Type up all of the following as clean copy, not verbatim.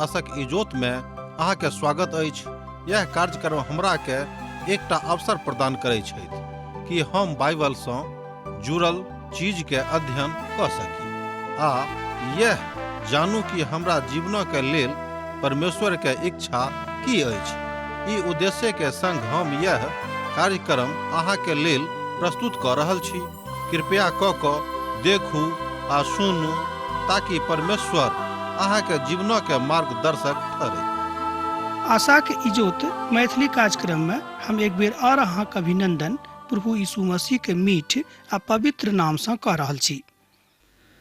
आशक इजोत में अहाँ के स्वागत अछि। यह कार्यक्रम हमरा के एकटा अवसर प्रदान करैत छथि कि हम बाइबल सँ जुड़ल चीज के अध्ययन क सकी आ यह जानू कि हमरा जीवन के लेल परमेश्वर के इच्छा की अछि। ई उद्देश्य के संग हम यह कार्यक्रम अहाँ के लेल प्रस्तुत क रहल छी। कृपया क देखू आ सुनू ताकि परमेश्वर अहाँ के जीवन के मार्गदर्शक ठहरे। आशा के इजोत मैथिली कार्यक्रम में हम एक बेर और अहाँ के अभिनंदन प्रभु यीशु मसीह के मीठ आ पवित्र नाम से कह रहल छी।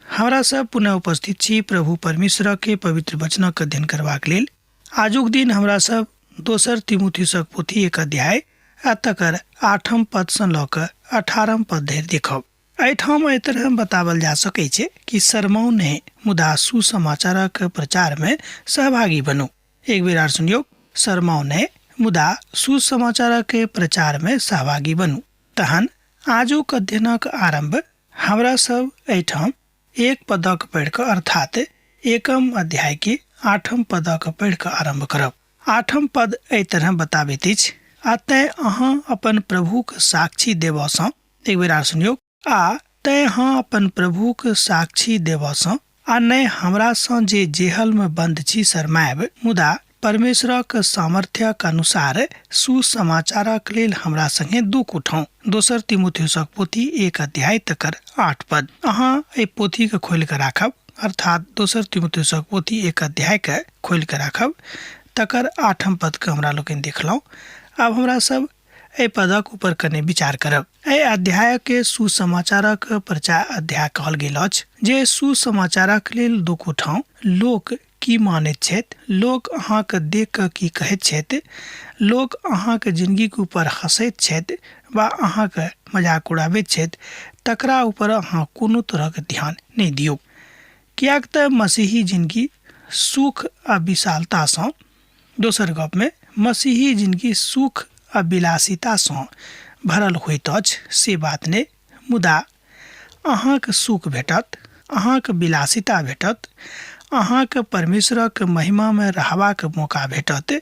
हमरा सब पुनः उपस्थित छी प्रभु परमेश्वर के पवित्र वचन के अध्ययन करबाक लेल। आजुक दिन हमरा सब दोसर तीमुथियुसक पोथी 1 अध्याय आ तकर 8 पद से ल क 18 पद धरि देखब। एहिठाम एहि तरह बतावल जा सकै छै कि सरमौ ने मुदा सुसमाचारक प्रचार में सहभागी बनो। एक बेर आर सुनियो, सरमौ ने मुदा सुसमाचारक प्रचार में सहभागी बनो। तहन आजुक अध्ययनक आरंभ हमरा सब एहिठाम 1 पदक पढ़ि क अर्थात 1 अध्याय के 8 पदक पढ़ि क आरंभ करब। 8 पद एहि तरह बताबैत अछि, अतः अहाँ अपन प्रभुक साक्षी देबऽ सँ, एक बेर आर सुनियो, आ तय हाँ अपन प्रभुक साक्षी देबऽ सँ आ नहि हमरा सँ जे जेहल में बंद छी शरमाएब, मुदा परमेश्वरक सामर्थ्यक अनुसार सुसमाचारक लेल हमरा संगे दुख उठाऊ। दोसर तीमुथियुसक पोथी 1 अध्याय तकर 8 पद। अहाँ एहि पोथी के खोल के राखब, अर्थात दोसर तीमुथियुसक पोथी 1 अध्याय के खोल के राखब, तकर 8 पद के हमरा लोकनि देखलहुँ। अब हमरा सब एहि पदक ऊपर कने विचार करब। एहि अध्याय के सुसमाचारक प्रचार अध्याय कहल गेल अछि, जे सुसमाचारक लेल दुख उठाऊ। लोक की मानैत छथि, लोक अहाँके देख कऽ की कहैत छथि, लोक अहाँके जिंदगी के ऊपर हंसैत छथि वा अहाँके मजाक उड़ाबैत छथि, तकरा ऊपर अहाँ कोनो तरह के ध्यान नहि दियौ। कियाक तऽ मसीही जिंदगी सुख आ विशालता सँ, दोसर गप में मसीही जिंदगी सुख आ विलासिता सँ भरल होइत अछि से बात नहि, मुदा अहाँके सुख भेटत, अहाँके विलासिता भेटत, अहाँके परमेश्वरक महिमा में रहबाक मौका भेटत।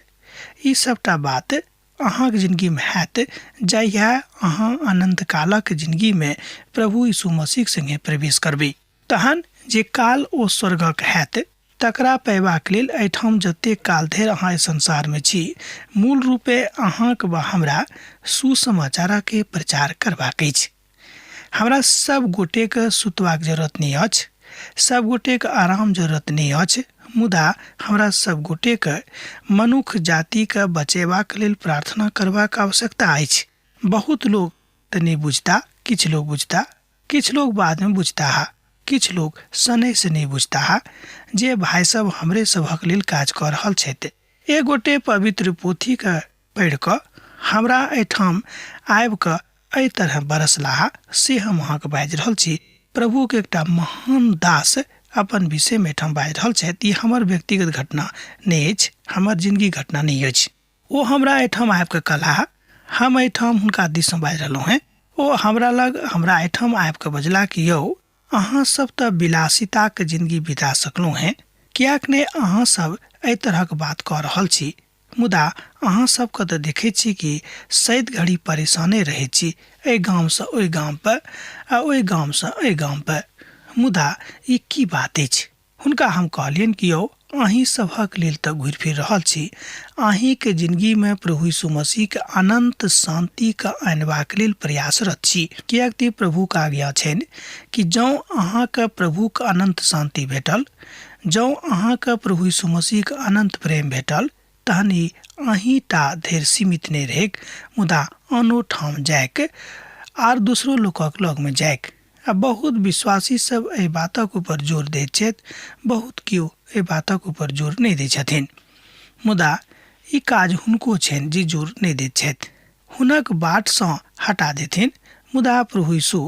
ई सबटा बात अहाँके जिंदगी में हैत जहिया अहाँ अनंत कालक जिंदगी में प्रभु यीशु मसीह संगे प्रवेश करबै। तहन जे काल ओ स्वर्गक हैत, तकरा पयबाक लेल एहिठाम जतेक काल धरि अहाँ संसार में छी, मूल रूपे अहाँक वा हमरा सुसमाचारक प्रचार करबाक अछि। हमरा सब गोटे के सुतबाक जरूरत नहीं अछि, सब गोटे के आराम जरूरत नहीं अछि, मुदा हमरा सब गोटे के मनुष्य जाति के बचेबाक लेल प्रार्थना करबाक आवश्यकता अछि। बहुत लोग तऽ नहीं बुझता, किछ लोग बुझता, किछ लोग बाद में बुझता हा, किछ लोग सने से नहीं बुझता हा जे भाई सब हमरे सभक लेल काज कर रहल छथि। एक गोटे पवित्र पोथी के पढ़ि क हमरा एहिठाम आबि क एहि तरह बरसलाहा से हम अहाँके बाजि रहल छी। प्रभु के एकटा महान दास अपन विषय में एहिठाम बाजि रहल छथि। ई हमर व्यक्तिगत घटना नहीं अछि, हमर जिंदगी घटना नहीं अछि। ओ हमरा एहिठाम आबि क कहला, हम एहिठाम हुनका दिस सँ बाजि रहलहुँ हैं। ओ हमरा एहिठाम आबि क बजला कि यौ, अहाँ सब तऽ विलासिता के जिंदगी बिता सकलहुँ हैं, कियाक ने अहाँ सब एहि तरह के बात कह रहल छी, मुदा अहाँ सबके तऽ देखै छी कि सैद घड़ी परेशाने रहै छी, एहि गांव से ओहि गांव पर आ ओहि गांव से एहि गांव पर, मुदा ई की बात अछि। हुनका हम कहलियनि कि यौ, अहीं सभक लेल तऽ घुरि फिर रहल छी, अहीं के जिंदगी में प्रभु यीशु मसीह के अनंत शांति के आनबाक लेल प्रयासरत छी। कियाक कि प्रभु के आज्ञा छनि कि जौं अहाँ के प्रभु के अनंत शांति भेटल, जौं अहाँ के प्रभु यीशु मसीह के अनंत प्रेम भेटल, तहन ई अहीं टा धरि सीमित नहीं रहेक, मुदा आनो ठाम जायक आर दूसरो लोकक लग में जायक। आ बहुत विश्वासी सब एहि बातक ऊपर जोर दैत छथि, बहुत केओ एहि बातक ऊपर जोर नहीं दै छथिन, मुदा ई काज हुनको छनि जे जोर नहीं दैत छथि। हुनक बाट सँ हटा देथिन, मुदा प्रभु यीशु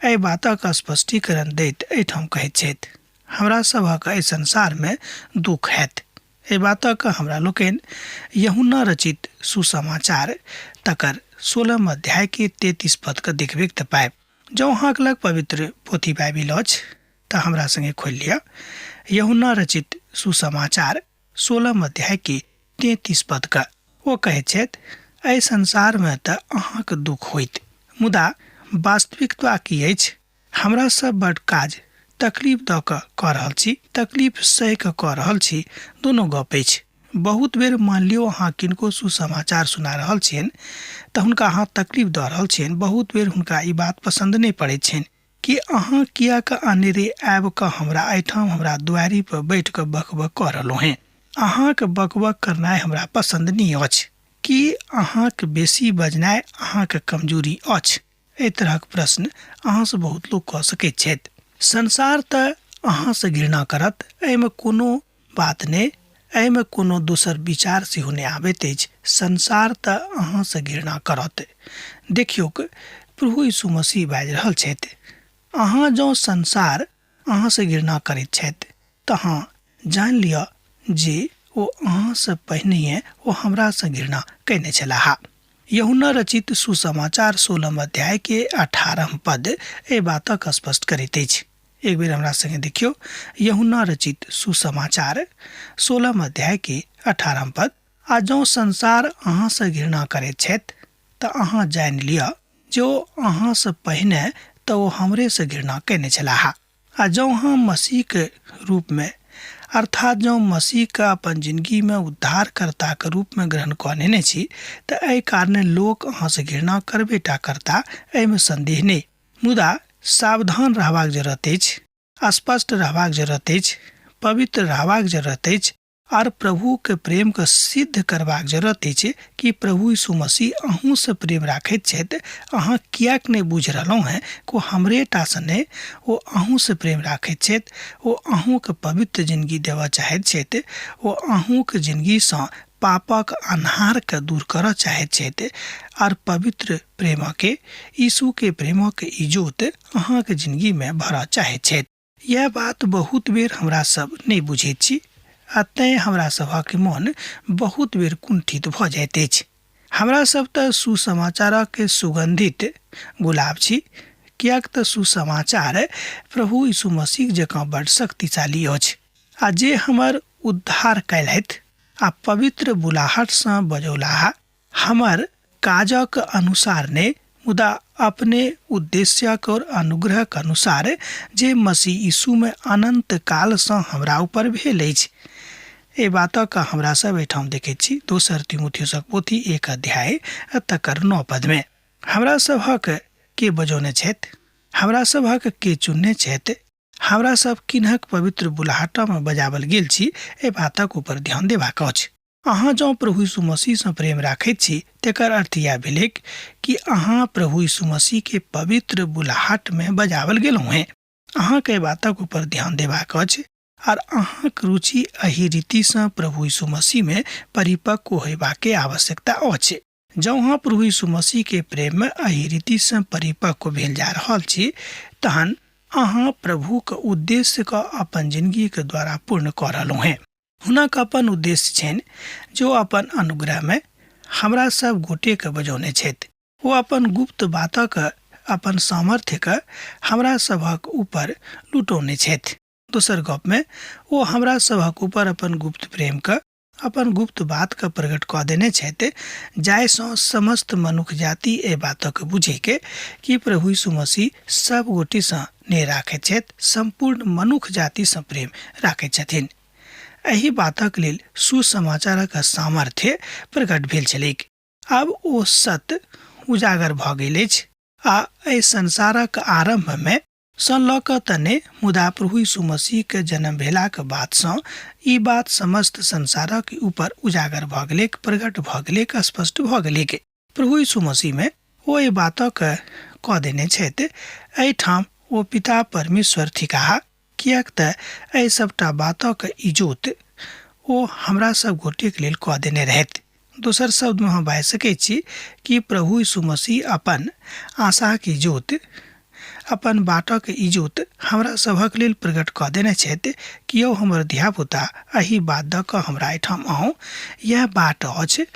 एहि बातक स्पष्टीकरण दैत एहिठाम कहैत छथि, हमरा सभक एहि संसार में दुख हैत। एहि बातक हमरा लोकनि यूहन्ना रचित सुसमाचार तकर 16 अध्याय के 33 पद के देखबे तऽ पाएब। जौं अहाँक लग पवित्र पोथी बाइबिल अछि तऽ हमरा संगे खोलि लिअ। यूहन्ना रचित सुसमाचार 16 अध्याय के 33 पद का वो कहै छथि, एहि संसार में तऽ अहाँके दुख होइत, मुदा वास्तविकता की अछि, हमरा सब बड़ काज तकलीफ दऽ कऽ रहल छी, तकलीफ सहि कऽ रहल छी, दोनों गप अछि। बहुत बेर मान लियो अहाँ किनको सुसमाचार सुना रहल छियनि तऽ हुनका अहाँ तकलीफ दऽ रहल छियनि, बहुत बेर हुनका ई बात पसंद नहि पड़ैत छनि कि अहाँ किया के अनेरे आबि कऽ हमरा एहिठाम हमरा दुआरी पर बैठ कऽ बकबक कऽ रहलहुँ हैं। अहाँके बकबक करनाइ हमरा पसंद नहि अछि कि अहाँके बेसी बजनाइ अहाँके कमजोरी अछि। एहि तरहक प्रश्न अहाँसँ बहुत लोग कऽ सकैत छथि। संसार तऽ अहाँसँ घृणा करत, एहिमे कोनो बात नहि, एहिमे कोनो दोसर विचार सेहो नहि आबैत अछि। संसार तऽ अहाँसँ घृणा करत। देखियौ प्रभु यीशु मसीह बाजि रहल छथि, अहाँ जँ संसार अहाँसँ घृणा करैत छथि तऽ अहाँ जानि लिअ जे ओ अहाँसँ पहिनहिए ओ हमरासँ घृणा कयने छलाह। यूहन्ना रचित सुसमाचार 16 अध्याय के 18 पद एहि बातक स्पष्ट करैत अछि। एक बेर हमरा संगे देखियौ, यूहन्ना रचित सुसमाचार 16 अध्याय के 18 पद, आ जँ संसार अहाँसँ घृणा करैत छथि तऽ अहाँ जानि लिअ जे ओ अहाँसँ पहिने तऽ ओ हमरेसँ घृणा कयने छलाह। आ जँ अहाँ मसीहके रूपमे अर्थात जँ मसीहके अपन जिंदगीमे उद्धारकर्ताके रूपमे ग्रहण कऽ लेने छी तऽ एहि कारणे लोक अहाँसँ घृणा करबेटा करता, एहिमे संदेह नहि। मुदा सावधान रहबाक जरूरत अछि, स्पष्ट रहबाक जरूरत अछि, पवित्र रहबाक जरूरत अछि, और प्रभु के प्रेम के सिद्ध करबाक जरूरत अछि कि प्रभु यीशु मसीह अहूँसँ प्रेम राखैत छथि। अहाँ कियाक नहि बुझि रहलहुँ हैं कि हमरे टा सँ नहि, ओ अहूँसँ प्रेम राखैत छथि, ओ अहूँके पवित्र जिंदगी देबऽ चाहैत छथि, ओ अहूँके जिंदगीसँ पापक अन्हारके दूर करऽ चाहैत छथि, और पवित्र प्रेमके यीशु के प्रेमके इजोत अहाँके जिंदगीमे भरऽ चाहैत छथि। यह बात बहुत बेर हमरा सब नहि बुझैत छी, अतः हमरा सभक मन बहुत बेर कुंठित भऽ जाइत अछि। हमरा सब तऽ सुसमाचारक सुगंधित गुलाब छी, कियाक तऽ सुसमाचार प्रभु यीशु मसीह जकाँ बड़ शक्तिशाली अछि, आ जे हमर उद्धार कयलथि आ पवित्र बुलाहटसँ बजौलाह, हमर काजक अनुसार ने मुदा अपने उद्देश्यक और अनुग्रहक अनुसार जे मसीह यीशु में अनंत कालसँ हमरा ऊपर भेल अछि। ए बातक हमरा सब एहिठाम देखैत छी दोसर तीमुथियुसक पोथी 1 अध्याय तकर 9 पद में। हमरा सभक के बजौने छथि, हमरा सभक के चुनने छथि, हमरा सब किन्हक पवित्र बुलाहटा में बजावल गेल छी, ए बातक ऊपर ध्यान देबाक अछि। अहाँ जँ प्रभु यीशु मसीहसँ प्रेम राखैत छी तेकर अर्थ यह भेलै कि अहाँ प्रभु यीशु मसीह के पवित्र बुलाहट में बजावल गेलहुँ हैं। अहाँके बातक ऊपर ध्यान देबाक अछि, और अहाँक रुचि एहि रीतिसँ प्रभु यीशु मसीह में परिपक्व होयबाके आवश्यकता अछि। जँ अहाँ प्रभु यीशु मसीह के प्रेम में एहि रीतिसँ परिपक्व भेल जा रहल छी तहन अहाँ प्रभु के उद्देश्य के अपन जिंदगी के द्वारा पूर्ण कऽ रहलहुँ हैं। हुनक अपन उद्देश्य छनि जो अपन अनुग्रह में हमरा सब गोटे के बजौने छथि। वो अपन गुप्त बातक अपन सामर्थ्य के हमरा सभक ऊपर लुटौने छथि। दोसर गप में वो हमरा सभक ऊपर अपन गुप्त प्रेम के अपन गुप्त बात के प्रकट कऽ देने छथि, जाहिसँ समस्त मनुष्य जाति ए बातक बुझे के कि प्रभु यीशु मसीह सब गोटेसँ नहि राखैत छथि, संपूर्ण मनुष्य जातिसँ प्रेम राखैत छथिन। एहि बातक लेल सुसमाचारक सामर्थ्य प्रकट भेल छलैक। आब ओ सत्य उजागर भऽ गेल अछि, आ एहि संसारक आरंभ में सँ लऽ कऽ तने मुदा प्रभु यीशु मसीह के जन्म भेलाक बादसँ ई बात समस्त संसारक ऊपर उजागर भऽ गेलैक, प्रकट भऽ गेलैक, स्पष्ट भऽ गेलैक। प्रभु यीशु मसीह में ओ ई बातक कऽ देने छथि। एहिठाम ओ पिता परमेश्वर थिकाह, कियाक तऽ एहि सबटा बातक इजोत ओ हमरा सब गोटे के लेल कऽ देने रहथि। दोसर शब्द में हम बाजि सकैत छी कि प्रभु यीशु मसीह अपन आशाक इजोत, अपन बाटक इजोत हमरा सभक लेल प्रकट कऽ देने छथि कि यौ हमर धियापुता एहि बात दऽ कऽ हमरा एहिठाम आउ, यह बात अछि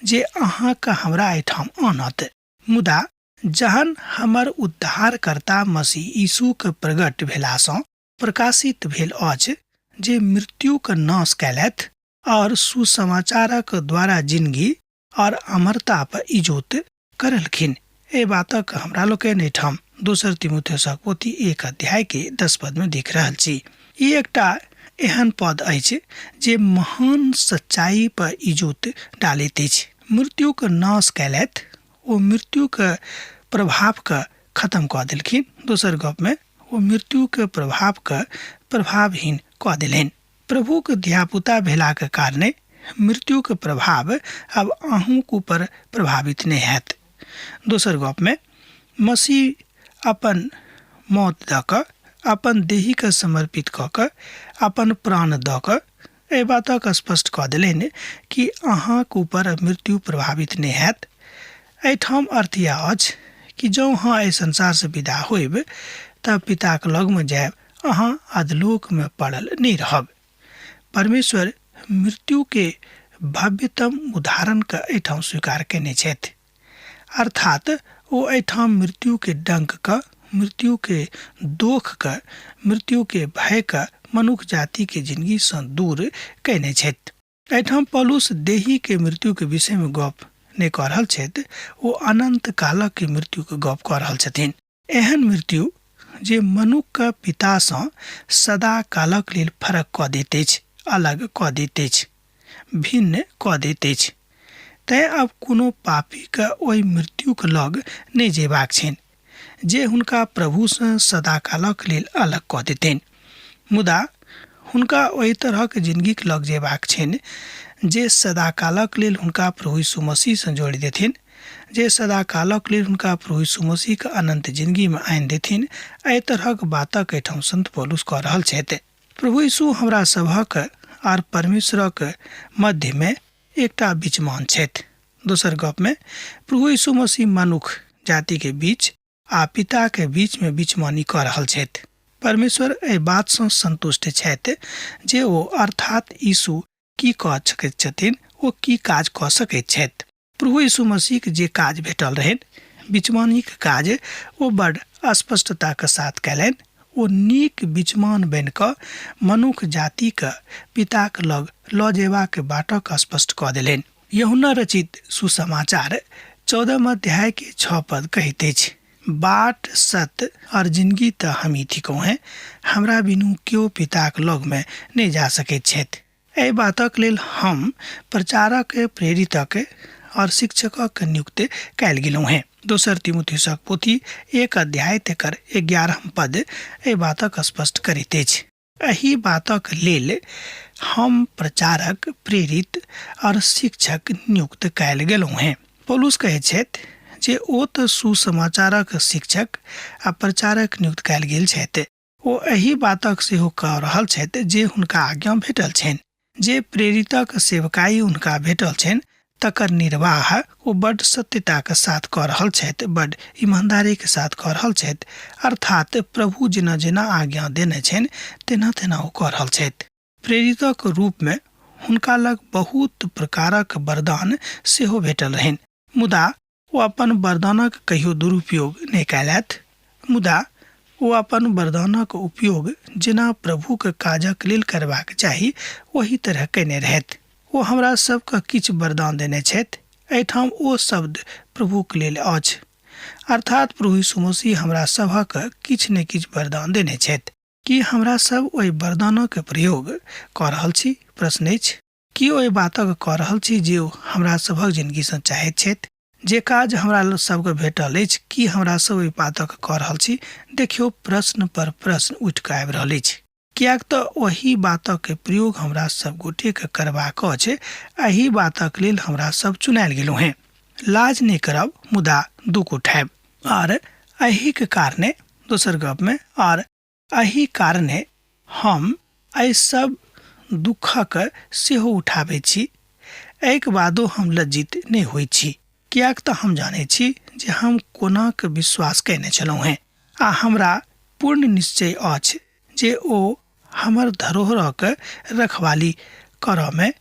जे अहाँके हमरा एहिठाम आनत। मुदा जहन हमर उद्धारकर्ता मसीह यीशुके प्रकट भेलासँ प्रकाशित भेल अछि, जे मृत्युके नाश कयलथि और सुसमाचारक द्वारा जिंदगी और अमरता पर इजोत करलखिन। ए बातक हमरा लोग के नेठाम दूसर तिमुथियुसक पोथी 1 अध्याय के 10 पद में देख रहल छी। ई एकटा एहन पद अछि जे महान सच्चाई पर इजोत डालैत अछि। मृत्यु के नाश कैलैथ, ओ मृत्यु के प्रभाव के खत्म कऽ देलखिन। दोसर गप में वो मृत्यु के प्रभाव के प्रभावहीन कऽ देलनि। प्रभु के धियापुता भेला के कारणे मृत्यु के प्रभाव अब अहूँ ऊपर प्रभावित नहीं हैत। दोसर गप में मसीह अपन मौत दऽ कऽ, अपन देही के समर्पित कऽ कऽ, अपन प्राण दऽ कऽ एहि बातक स्पष्ट कऽ देलनि कि अहाँके ऊपर मृत्यु प्रभावित नहीं हैत। एहिठाम अर्थ यह अछि कि जँ अहाँ एहि संसार से विदा होइब तब पिताक लग में जायब, अहाँ अधलोक में पड़ल नहीं रहब। परमेश्वर मृत्यु के भव्यतम उदाहरण के एहिठाम स्वीकार केने छथि, अर्थात ओ एहिठाम मृत्यु के डंक का, मृत्यु के दोख का, मृत्यु के भय का मनुष्य जाति के जिंदगी से दूर केने छथि। एहिठाम पौलुस देही के मृत्यु के विषय में गप नहीं कऽ रहल छथि, ओ अनंत कालक के मृत्यु के गप कऽ रहल छथिन। एहन मृत्यु जे मनुष्य के पिता से सदा कालक लेल फरक कऽ दैत अछि, अलग कऽ दैत अछि, भिन्न कऽ दैत अछि। तैं अब कोनो पापी के ओहि मृत्यु के लग नहीं जेबाक छनि जे हुनका प्रभु से सदा कालक लेल अलग कऽ देतनि, मुदा हुनका ओहि तरह के जिंदगी के लग जेबाक छनि जे सदा कालक लेल हुनका प्रभु यीशु मसीह से जोड़ि देथिन, जे सदा कालक लेल हुनका प्रभु यीशु मसीह के अनंत जिंदगी में आनि देथिन। एहि तरहक बातक एहिठाम संत पौलुस कऽ रहल छथि। प्रभु यीशु हमरा सभक और परमेश्वरक मध्य में एकटा बिचमान छथि। दोसर गप में प्रभु यीशु मसीह मनुष्य जाति के बीच आ पिता के बीच में बिचमानी कऽ रहल छथि। परमेश्वर एहि बात से संतुष्ट छथि जे ओ अर्थात यीशु की कऽ सकैत छथिन, ओ की काज कऽ सकैत छथि। प्रभु यीशु मसीह के जे काज भेटल रहनि, बिचमानी के काज ओ बड़ स्पष्टता के साथ कयलनि। ओ नीक बिचमान बनि कऽ मनुष्य जाति के पिता के लग लऽ जेबाक बाटक स्पष्ट कऽ देलनि। यूहन्ना रचित सुसमाचार 14 अध्याय के 6 पद कहैत अछि, बाट सत्य और जिंदगी तऽ हमही थिकौ हैं, हमरा बिनु केओ पिताक लग में नहीं जा सकैत छथि। एहि बातक लेल हम प्रचारक, प्रेरितक और शिक्षकक नियुक्त कयल गेलहुँ हैं। दोसर तिमुथियुसक पोथी 1 अध्याय तेकर 11 पद एहि बातक स्पष्ट करैत अछि। एहि बातक लेल हम प्रचारक, प्रेरित और शिक्षक नियुक्त कयल गेलहुँ हैं। पौलुस कहैत छथि जे ओ तऽ सुसमाचारक शिक्षक आ प्रचारक नियुक्त कयल गेल छथि। ओ एहि बातक सेहो कह रहल छथि जे हुनका आज्ञा भेटल छनि। जे प्रेरितक सेवकाई हुनका भेटल छनि तकर निर्वाह ओ बड़ सत्यता के साथ कऽ रहल छथि, बड़ ईमानदारी के साथ कऽ रहल छथि, अर्थात प्रभु जेना जेना आज्ञा देने छनि तेना तेना ओ कऽ रहल छथि। प्रेरितक रूप में हुनका लग बहुत प्रकारक वरदान सेहो भेटल रहनि, मुदा ओ अपन वरदानक कहियो दुरुपयोग नहीं कयलथि, मुदा ओ अपन वरदानक उपयोग जेना प्रभु के काजक लेल करबाक चाही वही तरह केने रहथि। ओ हमरा सबके किछु वरदान देने छथि। एहिठाम ओ शब्द प्रभु के लेल अछि, अर्थात प्रभु यीशु मसीह हमरा सभक किछु ने किछु वरदान देने छथि। कि हमरा सब ओहि वरदानक प्रयोग कऽ रहल छी? प्रश्न अछि। कि ओहि बातक कऽ रहल छी जे हमरा सभक जिंदगी से चाहैत छथि? जे काज हमरा सबके भेटल अछि, कि हमरा सब ओहि बातक कऽ रहल छी? देखियौ, प्रश्न पर प्रश्न उठि कऽ आबि रहल अछि, कियाक तऽ ओही बातक के प्रयोग हमरा सब गोटे के करबाक अछि। एही बातक लेल हमरा सब चुनायल गेलहुँ हैं। लाज नहीं करब, मुदा दुख उठायब। और एही के कारणे दोसर गप में और एही कारणे हम एहि सब दुखक सेहो उठाबै छी। एहिक बादो हम लज्जित नहीं होइ छी, कियाक तऽ हम जानै छी जे हम कोना के विश्वास कयने छलहुँ हैं, आ हमरा पूर्ण निश्चय अछि जे ओ हमर धरोहरक रखवाली करऽ में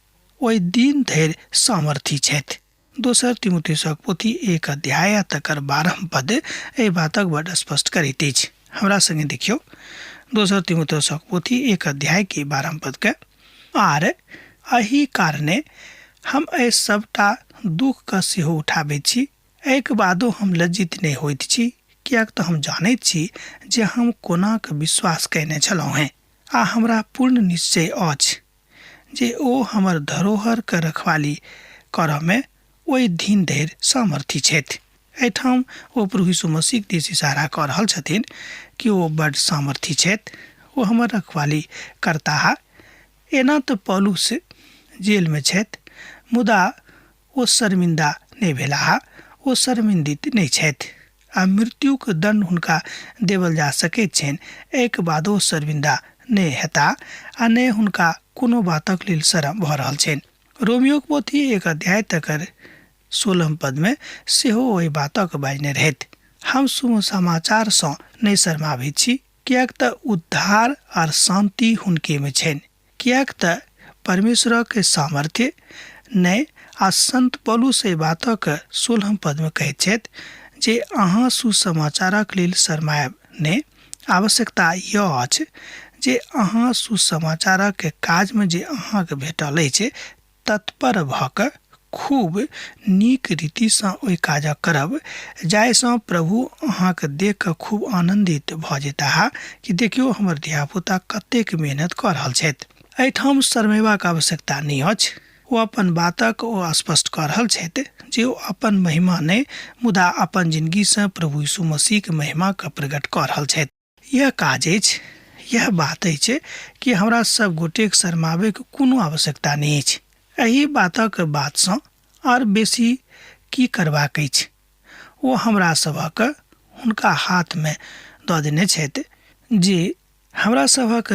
ओहि दिन धरि सामर्थी छथि। दोसर तिमुथियुसक पोथी 1 अध्याय तकर 12 पद एहि बातक बड़ स्पष्ट करैत अछि। हमरा संगे देखियौ, दोसर तिमुथियुसक पोथी 1 अध्याय के 12 पद के, आर एही कारणे हम एहि सबटा दुख के सेहो उठाबैत छी। एहिके बादो हम लज्जित नहि होइत छी, किएक तऽ हम जानैत छी जे हम कोना के विश्वास कयने छलहुँ हेँ, आ हमरा पूर्ण निश्चय अछि जे ओ हमर धरोहर के रखवाली करयमे ओहि दिन धरि सामर्थी छथि। एहिठाम ओ प्रभु यीशु मसीह दिस इशारा कऽ रहल छथिन कि ओ बड्ड सामर्थी छथि, ओ हमर रखवाली करताह। एना तऽ पौलुस जेलमे छथि, मुदा ओ शर्मिंदा नहि भेलाह, ओ शर्मिंदित नहि छथि, आ मृत्युक दंड हुनका देवल जा सकैत छनि। एहिके बादो शर्मिंदा नहि हेताह, आ नहि हुनका कोनो बातक लेल शरम भऽ रहल छनि। रोमियोक पोथी 1 अध्याय तकर 16 पदमे सेहो ओहि बातक बाजने रहथि। हम सुसमाचारसँ नहि शर्माबैत छी, किएक तऽ उद्धार आर शांति हुनकेमे छनि, किएक तऽ परमेश्वरक सामर्थ्य नहि। आ संत पौलुस एहि बातक 16 पदमे कहैत छथि जे अहाँ सुसमाचारक लेल शर्मायब नहि। आवश्यकता यह अछि जे अहाँ सुसमाचारक काजमे जे अहाँके भेटल अछि तत्पर भऽ कऽ खूब नीक रीतिसँ ओहि काजक करब, जाहिसँ प्रभु अहाँके देख कऽ खूब आनन्दित भऽ जेताह कि देखियौ हमर धियापुता कतेक मेहनत कऽ रहल छथि। एहिठाम शर्मेबाक आवश्यकता नहि अछि। ओ अपन बातक ओ स्पष्ट कऽ रहल छथि जे ओ अपन महिमा नहि, मुदा अपन जिन्दगीसँ प्रभु यीशु मसीहके महिमाके प्रकट कऽ रहल छथि। यह काज अछि, यह बात अछि कि हमरा सब गोटेक शर्माबैके कोनो आवश्यकता नहि अछि। एहि बातक बातसँ आओर बेसी की करबाक अछि। ओ हमरा सभक हुनका हाथमे दऽ देने छथि जे हमरा सभक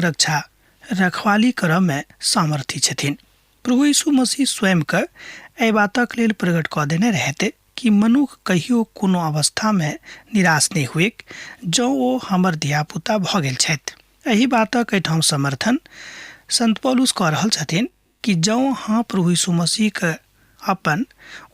रखवाली करयमे सामर्थी छथिन। प्रभु यीशु मसीह स्वयंके एहि बातक लेल प्रकट कऽ देने रहथि कि मनुष्य कहियो कोनो अवस्थामे निराश नहि हुए जँ ओ हमर धियापुता भऽ गेल छथि। एहि बातक एहिठाम समर्थन संत पौलुस कऽ रहल छथिन कि जँ अहाँ प्रभु यीशु मसीहके अपन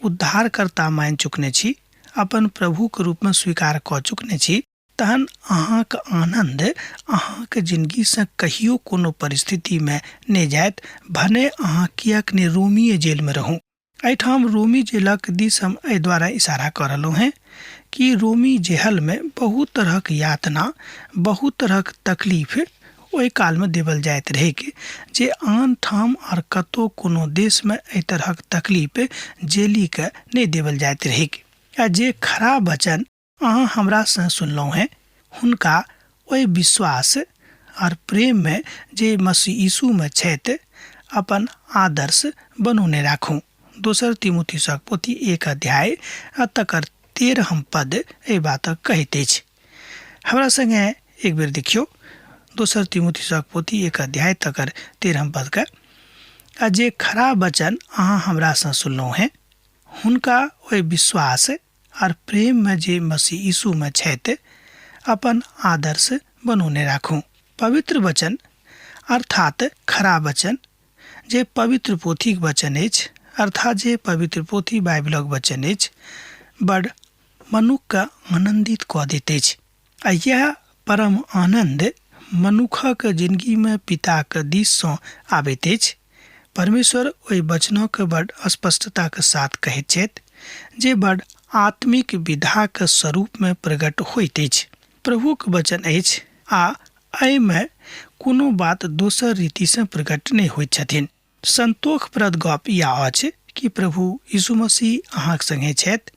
उद्धारकर्ता मानि चुकने छी, अपन प्रभुके रूपमे स्वीकार कऽ चुकने छी, तहन अहाँके आनन्द अहाँके जिन्दगीसँ कहियो कोनो परिस्थितिमे नहि जायत, भने अहाँ किएक नहि रोमीय जेलमे रहू। एहिठाम रोमी जेलक दिस हम एहि द्वारा इशारा कऽ रहलहुँ हेँ कि रोमी जेहलमे बहुत तरहक यातना, बहुत तरहक तकलीफ ओहि कालमे देवल जाइत रहै जे आन ठाम आर कतहु कोनो देशमे एहि तरहक तकलीफ जेलीके नहि देवल जाइत रहै। आ जे खराब वचन अहाँ हमरासँ सुनलहुँ हेँ हुनका ओहि विश्वास आर प्रेममे जे मसीह यीशुमे छथि अपन आदर्श बनौने राखू। 2 तीमुथियुसक पोथी 1 अध्याय तकर 13 पद एहि बातक कहैत अछि। हमरा संगे एक बेर देखियौ 2 तीमुथियुसक पोथी 1 अध्याय तकर 13 पदके। आ जे खराब वचन अहाँ हमरासँ सुनलहुँ हेँ हुनका ओहि विश्वास आर प्रेममे जे मसीह यीशुमे छथि अपन आदर्श बनौने राखू। पवित्र वचन अर्थात खराब वचन जे पवित्र पोथीक वचन अछि, अर्थात जे पवित्र पोथी बाइबलक वचन अछि, बड़ मनुष्यके आनन्दित कऽ दैत अछि। आ यह परम आनन्द मनुष्यक जिन्दगीमे पिताके दिससँ आबैत अछि। परमेश्वर ओहि वचनके बड़ स्पष्टताके साथ कहैत छथि जे बड़ आत्मिक विधाके स्वरूपमे प्रकट होइत अछि। प्रभुके वचन अछि आ एहिमे कोनो बात दोसर रीतिसँ प्रकट नहि होइत छथिन। संतोषप्रद गप इएह अछि कि प्रभु यीशु मसीह अहाँक संगे छथि,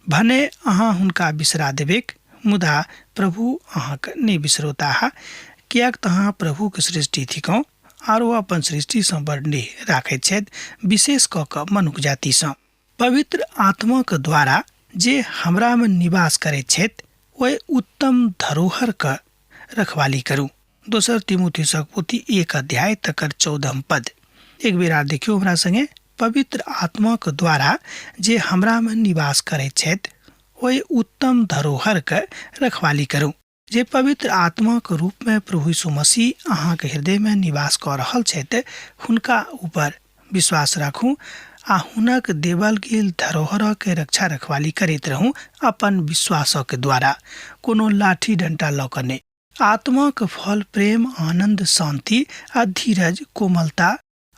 भने अहाँ हुनका बिसरा देबेक, मुदा प्रभु अहाँके नहि बिसरौताह, किएक तऽ अहाँ प्रभुके सृष्टि थिकौँ आर ओ अपन सृष्टिसँ बड़ नेह राखैत छथि, विशेष कऽ कऽ मनुष्य जातिसँ। पवित्र आत्माके द्वारा जे हमरामे निवास करैत छथि ओहि उत्तम धरोहरके रखवाली करू। 2 तीमुथियुसक पोथी 1 अध्याय तकर 14 पद एक बेर आर देखियौ हमरा संगे। पवित्र आत्माके द्वारा जे हमरामे निवास करैत छथि ओहि उत्तम धरोहरके रखवाली करू। जे पवित्र आत्माके रूपमे प्रभु यीशु मसीह अहाँके हृदयमे निवास कऽ रहल छथि हुनका ऊपर विश्वास राखू आ हुनक देवल गेल धरोहरके रक्षा रखवाली करैत रहू अपन विश्वासके द्वारा, कोनो लाठी डंटा लऽ कऽ नहि। आत्माके फल प्रेम, आनंद, शांति आ धीरज, कोमलता,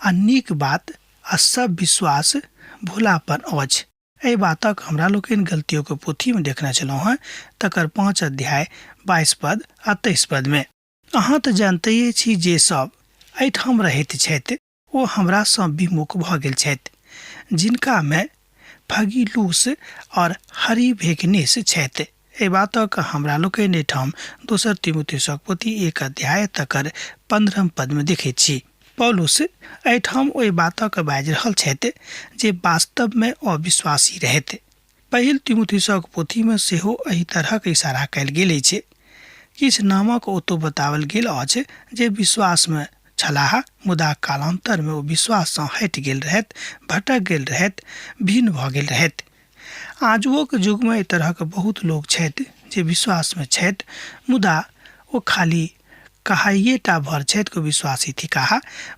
आ नीक बात आ सब विश्वास भोलापन अछि। एहि बातक हमरा लोकनि गलतियों के पोथी में देखने छलहुँ हैं, तकर 5 अध्याय 22 पद आ 23 पद में। अहाँ तऽ जानते छी जे सब एहिठाम रहैत छथि ओ हमरा सँ विमुख भऽ गेल छथि, जिनका में फगीलूस और हरिभेगनेस छथि। एहि बातक हमरा लोकनि एहिठाम 2 तीमुथियुसक पोथी 1 अध्याय तकर 15 पद में देखैत छी। पौलुस एहिठाम ओहि बातक बाजि रहल छथि जे वास्तव में अविश्वासी रहथि। पहिल तीमुथियुसक पोथी में सेहो एहि तरहक इशारा कयल गेल अछि। किछु नामक ओतौ बतावल गेल अछि जे विश्वास में छलाह, मुदा कालांतर में ओ विश्वास सँ हटि गेल रहथि, भटक गेल रहथि, भिन्न भऽ गेल रहथि। आजुक युग में एहि तरहक बहुत लोग छथि जे विश्वास में छथि, मुदा ओ खाली कहाइए टा भर छथि को विश्वासी थिकाह,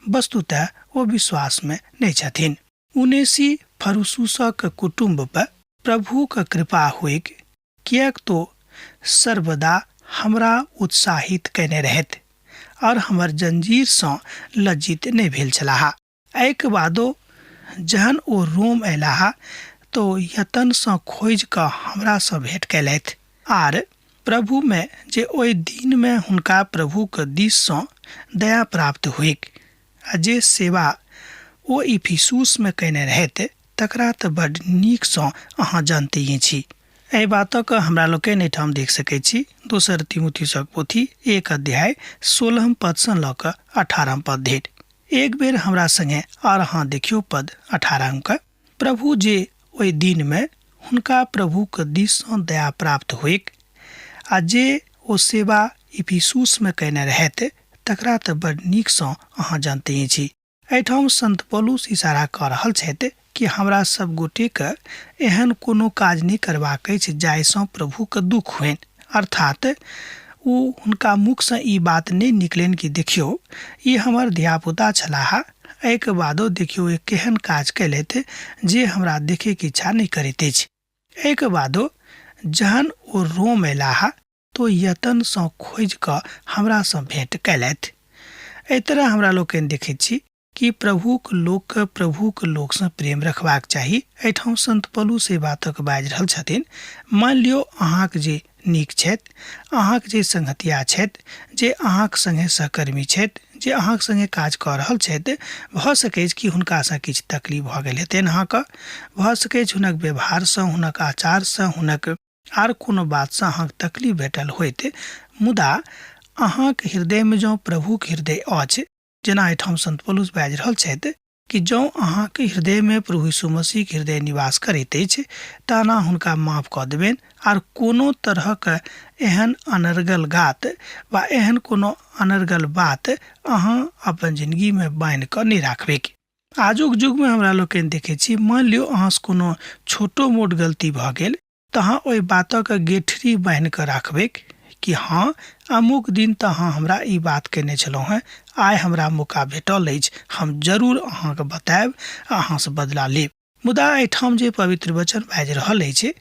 वस्तुतः ओ विश्वास में नहीं छथिन। उनेसी फरुसुसक कुटुंब पर प्रभु का कृपा होइक, किएक तो सर्वदा हमरा उत्साहित कने रहथि और हमर जंजीर सँ लज्जित नहीं भेल छलाह। एहिक बादो जहन ओ रोम अयलाह तो यतन सँ खोज कऽ हमरा सँ भेंट कयलथि, आर प्रभु में जे ओहि दिन में हुनका प्रभु के दिस सँ दया प्राप्त होइक, आ जे सेवा ओ इफिसुस में कयने रहथि तकरा तऽ बड्ड नीक सँ अहाँ जानते छी। एहि बातक हमरा लोकनि एहिठाम देख सकैत छी। 2 तीमुथियुसक पोथी 1 अध्याय 16 पद सँ लऽ कऽ 18 पद धरि। एक बेर हमरा संगे और अहाँ देखियो पद 18 का। प्रभु जे ओहि दिन में हुनका प्रभु के दिस सँ दया प्राप्त होइक, आ जे ओ सेवा इफिसुस में कयने रहथि तकरा तऽ बड्ड नीक सँ अहाँ जानते छी। एहिठाम संत पौलुस इशारा कऽ रहल छथि कि हमरा सब गोटे के एहन कोनो काज नहीं करबाक अछि जाहि सँ प्रभु के दुख होइन। अर्थात ओ हुनका मुख सँ ई बात नहीं निकलनि कि देखियो ई हमर धियापुता छलाह, एहिके बादो देखियो एक केहन काज कयलथि जे हमरा देखे के इच्छा नहीं करैत अछि। एहिके बादो जहन ओ रोम अयलाह तो यतन सँ खोज कऽ हमरा सँ भेंट कयलथि। एहि तरह हमरा लोकनि देखैत छी कि प्रभुक लोक सँ प्रेम रखबाक चाही। एहिठाम संत पौलुस एहि बातक बाजि रहल छथिन। मान लियो अहाँक जे नीक छथि, अहाँक जे संगतिया छथि, जे अहाँक संगे सहकर्मी छथि, जे अहाँक संगे काज कऽ रहल छथि, भऽ सकैछ कि हुनका सँ किछु तकलीफ भऽ गेल हेतनि अहाँके, भऽ सकैछ हुनक व्यवहार सँ, हुनक आचार सँ, हुनक आर कोनो बात सँ अहाँके तकलीफ भेटल होइत, मुदा अहाँक हृदय में जँ प्रभुक हृदय अछि, जेना एहिठाम संत पौलुस बाजि रहल छथि कि जँ अहाँके हृदय में प्रभु यीशु मसीह के हृदय निवास करैत अछि तना हुनका माफ कऽ देबनि, आर कोनो तरहक एहन अनर्गल गात वा एहन कोनो अनर्गल बात अहाँ अपन जिंदगी में बान्हि कऽ नहीं राखबे। आजुक युग में हमरा लोकनि देखैत छी, मान लियो अहाँ से कोनो छोटो मोट गलती भऽ गेल तऽ अहाँ ओहि बातक गेठरी बान्हि कऽ राखबे कि हाँ अमुक दिन तऽ अहाँ हमरा ई बात केने छलहुँ हैं, आइ हमरा मौका भेटल अछि, हम जरूर अहाँके बतायब, अहाँ से बदला लेब। मुदा एहिठाम जे पवित्र वचन बाजि रहल अछि,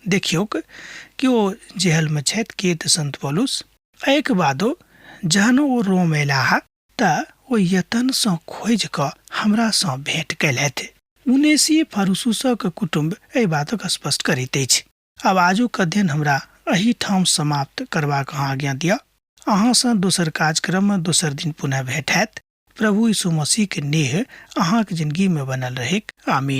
देखियौ कि ओ जेल में छथि के तऽ संत पौलुस। एहिके बादो जहन ओ रोम अयलाह तऽ ओ यतन सँ खोज कऽ हमरा सँ भेंट कयलथि। उनेसी फरुसुसक कुटुंब एहि बातक स्पष्ट करैत अछि। आब आजुक अध्ययन हमरा एही ठाम समाप्त करबाक अहाँ आज्ञा दिअ। अहाँ सँ दोसर कार्यक्रम में दोसर दिन पुनः भेंट हैत। प्रभु यीशु मसीह के नेह अहाँके जिंदगी में बनल रहैक। आमीन।